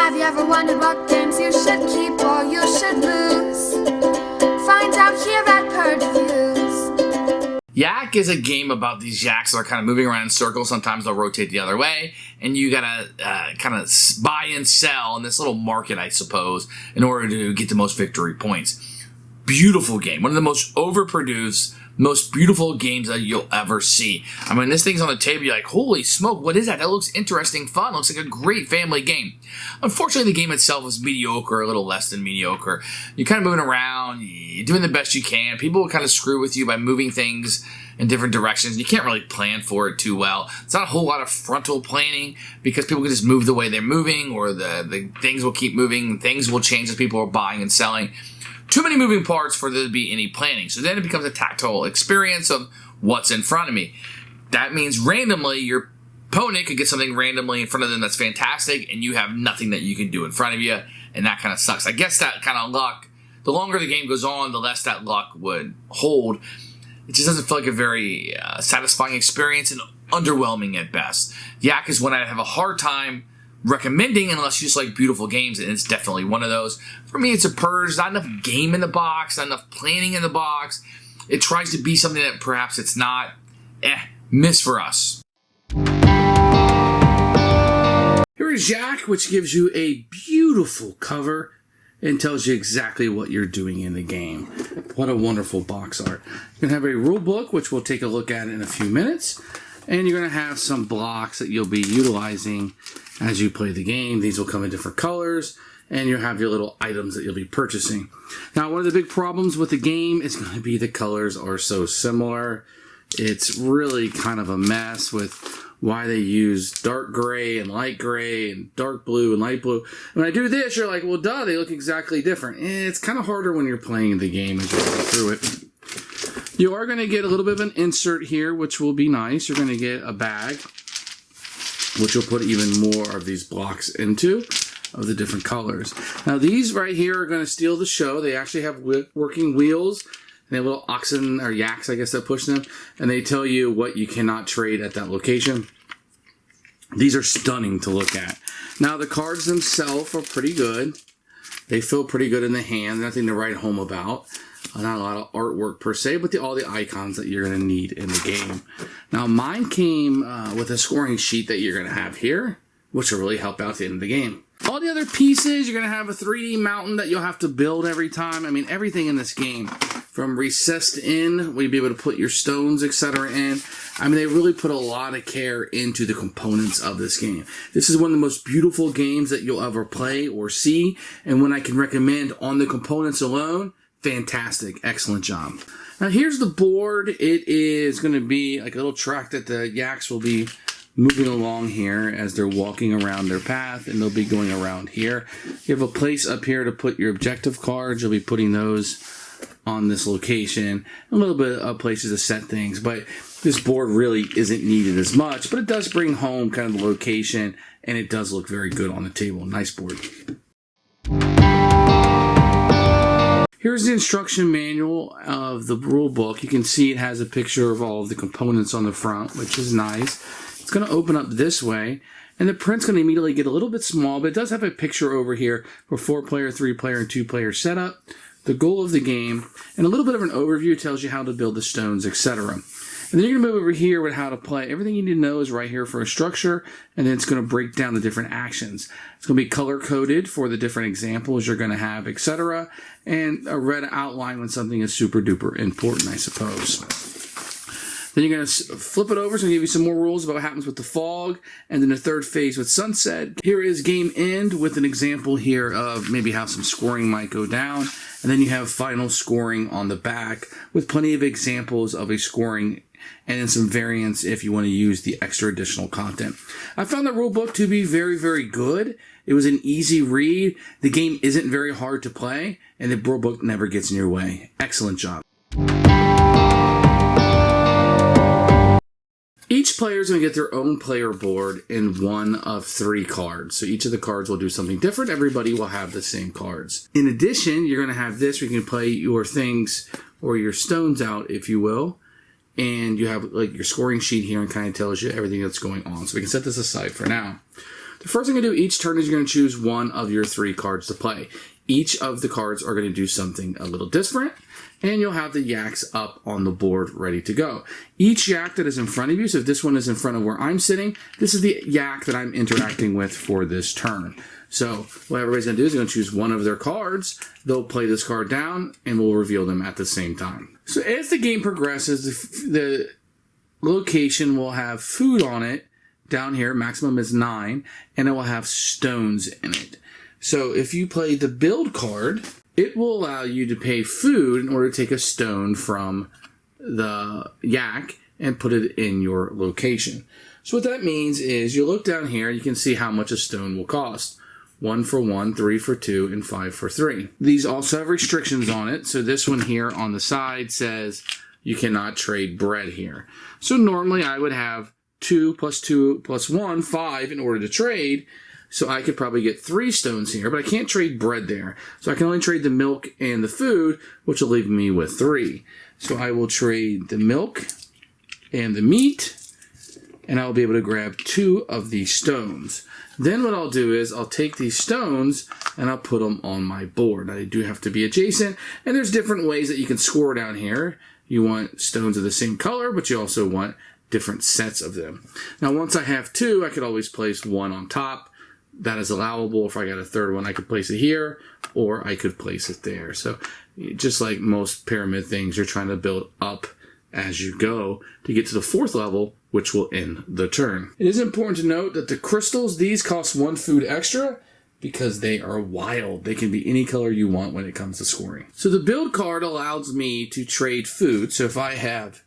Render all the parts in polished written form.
Have you ever wondered what games you should keep or you should lose? Find out here at Purge Reviews. Yak is a game about these yaks that are kind of moving around in circles. Sometimes they'll rotate the other way, and you gotta kind of buy and sell in this little market, I suppose, in order to get the most victory points. Beautiful game. One of the most overproduced, most beautiful games that you'll ever see. I mean, this thing's on the table, you're like, holy smoke, what is that? That looks interesting, fun. Looks like a great family game. Unfortunately, the game itself is mediocre, a little less than mediocre. You're kind of moving around, you're doing the best you can. People will kind of screw with you by moving things in different directions. You can't really plan for it too well. It's not a whole lot of frontal planning because people can just move the way they're moving, or the things will keep moving. Things will change as people are buying and selling. Too many moving parts for there to be any planning. So then it becomes a tactile experience of what's in front of me. That means randomly your opponent could get something randomly in front of them that's fantastic, and you have nothing that you can do in front of you, and that kind of sucks. I guess that kind of luck, the longer the game goes on, the less that luck would hold. It just doesn't feel like a very satisfying experience, and underwhelming at best. Yak is one I have a hard time recommending unless you just like beautiful games, and it's definitely one of those. For me, it's a Purge. Not enough game in the box, not enough planning in the box. It tries to be something that perhaps it's not. Miss for us. Here is Yak, which gives you a beautiful cover and tells you exactly what you're doing in the game. What a wonderful box art. You're going to have a rule book, which we'll take a look at in a few minutes. And you're going to have some blocks that you'll be utilizing as you play the game. These will come in different colors, and you'll have your little items that you'll be purchasing. Now, one of the big problems with the game is going to be the colors are so similar. It's really kind of a mess with why they use dark gray and light gray and dark blue and light blue. When I do this, you're like, well, duh, they look exactly different. It's kind of harder when you're playing the game as you go through it. You are going to get a little bit of an insert here, which will be nice. You're going to get a bag, which will put even more of these blocks into, of the different colors. Now, these right here are going to steal the show. They actually have working wheels. They have little oxen, or yaks, I guess, that push them. And they tell you what you cannot trade at that location. These are stunning to look at. Now, the cards themselves are pretty good. They feel pretty good in the hand. Nothing to write home about. Not a lot of artwork per se, but all the icons that you're going to need in the game. Now, mine came with a scoring sheet that you're going to have here, which will really help out at the end of the game. All the other pieces, you're going to have a 3D mountain that you'll have to build every time. I mean, everything in this game, from recessed in, where you'll be able to put your stones, etc. in. I mean, they really put a lot of care into the components of this game. This is one of the most beautiful games that you'll ever play or see, and one I can recommend on the components alone. Fantastic. Excellent job. Now, here's the board. It is going to be like a little track that the yaks will be moving along here as they're walking around their path, and they'll be going around here. You have a place up here to put your objective cards. You'll be putting those on this location. A little bit of places to set things, but this board really isn't needed as much, but it does bring home kind of the location, and it does look very good on the table. Nice board. Here's the instruction manual of the rule book. You can see it has a picture of all of the components on the front, which is nice. It's going to open up this way, and the print's going to immediately get a little bit small, but it does have a picture over here for 4-player, 3-player, and 2-player setup, the goal of the game, and a little bit of an overview. Tells you how to build the stones, etc. And then you're going to move over here with how to play. Everything you need to know is right here for a structure, and then it's going to break down the different actions. It's going to be color-coded for the different examples you're going to have, etc., and a red outline when something is super-duper important, I suppose. Then you're going to flip it over. It's going to give you some more rules about what happens with the fog, and then the third phase with sunset. Here is game end with an example here of maybe how some scoring might go down, and then you have final scoring on the back with plenty of examples of a scoring, and then some variants if you want to use the extra additional content. I found the rulebook to be very, very good. It was an easy read. The game isn't very hard to play, and the rulebook never gets in your way. Excellent job. Each player is going to get their own player board in one of 3 cards. So each of the cards will do something different. Everybody will have the same cards. In addition, you're going to have this where you can play your things or your stones out, if you will. And you have like your scoring sheet here and kind of tells you everything that's going on. So we can set this aside for now. the first thing you do each turn is you're going to choose one of your 3 cards to play. Each of the cards are going to do something a little different, and you'll have the yaks up on the board ready to go. Each yak that is in front of you, so if this one is in front of where I'm sitting, this is the yak that I'm interacting with for this turn. So what everybody's going to do is they're going to choose one of their cards, they'll play this card down, and we'll reveal them at the same time. So as the game progresses, the location will have food on it down here, maximum is 9, and it will have stones in it. So if you play the build card, it will allow you to pay food in order to take a stone from the yak and put it in your location. So what that means is you look down here, you can see how much a stone will cost. 1 for 1, 3 for 2, and 5 for 3. These also have restrictions on it. So this one here on the side says you cannot trade bread here. So normally I would have 2 plus 2 plus 1, 5 in order to trade. So I could probably get 3 stones here, but I can't trade bread there. So I can only trade the milk and the food, which will leave me with 3. So I will trade the milk and the meat, and I'll be able to grab 2 of these stones. Then what I'll do is I'll take these stones and I'll put them on my board. Now, they do have to be adjacent, and there's different ways that you can score down here. You want stones of the same color, but you also want different sets of them. Now, once I have 2, I could always place 1 on top. That is allowable. If I got a 3rd one, I could place it here, or I could place it there. So just like most pyramid things, you're trying to build up as you go to get to the 4th level, which will end the turn. It is important to note that the crystals, these cost 1 food extra because they are wild. They can be any color you want when it comes to scoring. So the build card allows me to trade food. So if I have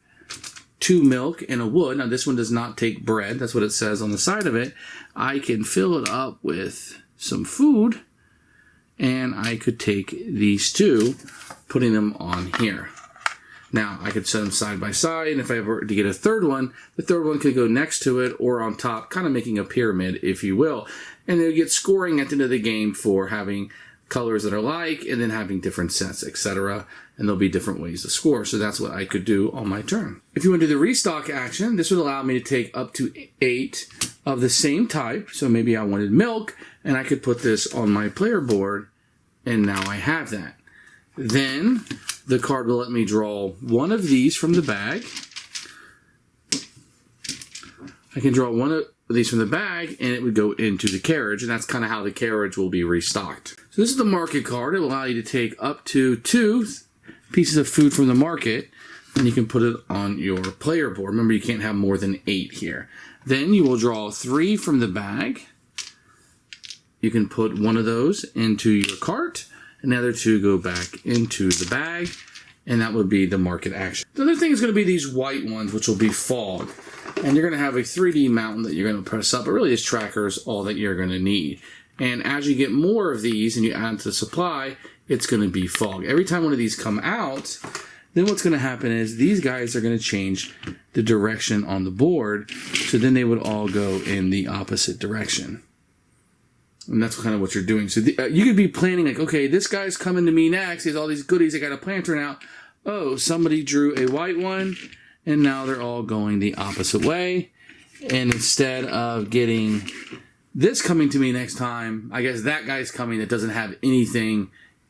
2 milk and a wood. Now this one does not take bread. That's what it says on the side of it. I can fill it up with some food, and I could take these 2, putting them on here. Now I could set them side by side, and if I were to get a 3rd one, the 3rd one could go next to it or on top, kind of making a pyramid, if you will. And you get scoring at the end of the game for having colors that are like, and then having different sets, etc. And there'll be different ways to score. So that's what I could do on my turn. If you want to do the restock action, this would allow me to take up to 8 of the same type. So maybe I wanted milk, and I could put this on my player board, and now I have that. Then the card will let me draw 1 of these from the bag. I can draw 1 of these from the bag, and it would go into the carriage, and that's kind of how the carriage will be restocked. So this is the market card. It will allow you to take up to 2 pieces of food from the market, and you can put it on your player board. Remember, you can't have more than 8 here. Then you will draw 3 from the bag. You can put 1 of those into your cart, and the other 2 go back into the bag, and that would be the market action. The other thing is going to be these white ones, which will be fog. And you're going to have a 3D mountain that you're going to press up, but really this tracker is all that you're going to need. And as you get more of these and you add to the supply, it's going to be fog. Every time one of these come out, then what's going to happen is these guys are going to change the direction on the board, so then they would all go in the opposite direction. And that's kind of what you're doing. So you could be planning like, okay, this guy's coming to me next. He has all these goodies. I got a planter now. Oh, somebody drew a white one, and now they're all going the opposite way. And instead of getting this coming to me next time, I guess that guy's coming that doesn't have anything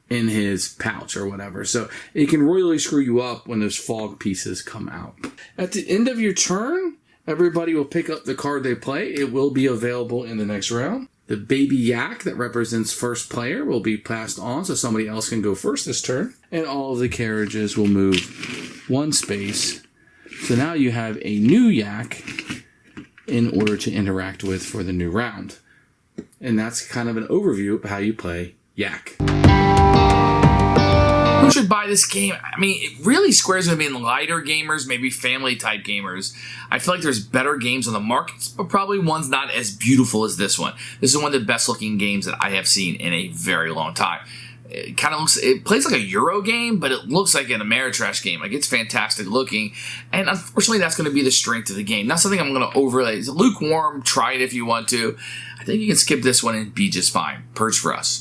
in his pouch or whatever. So it can royally screw you up when those fog pieces come out. At the end of your turn, everybody will pick up the card they play. It will be available in the next round. The baby yak that represents first player will be passed on so somebody else can go first this turn. And all of the carriages will move 1 space. So now you have a new yak in order to interact with for the new round. And that's kind of an overview of how you play yak. Who should buy this game? I mean, it really Square's going to be in lighter gamers, maybe family-type gamers. I feel like there's better games on the market, but probably ones not as beautiful as this one. This is one of the best-looking games that I have seen in a very long time. It kind of looks, it plays like a Euro game, but it looks like an Ameritrash game. Like, it's fantastic looking, and unfortunately, that's going to be the strength of the game. Not something I'm going to overlay. It's lukewarm. Try it if you want to. I think you can skip this one and be just fine. Purge for us.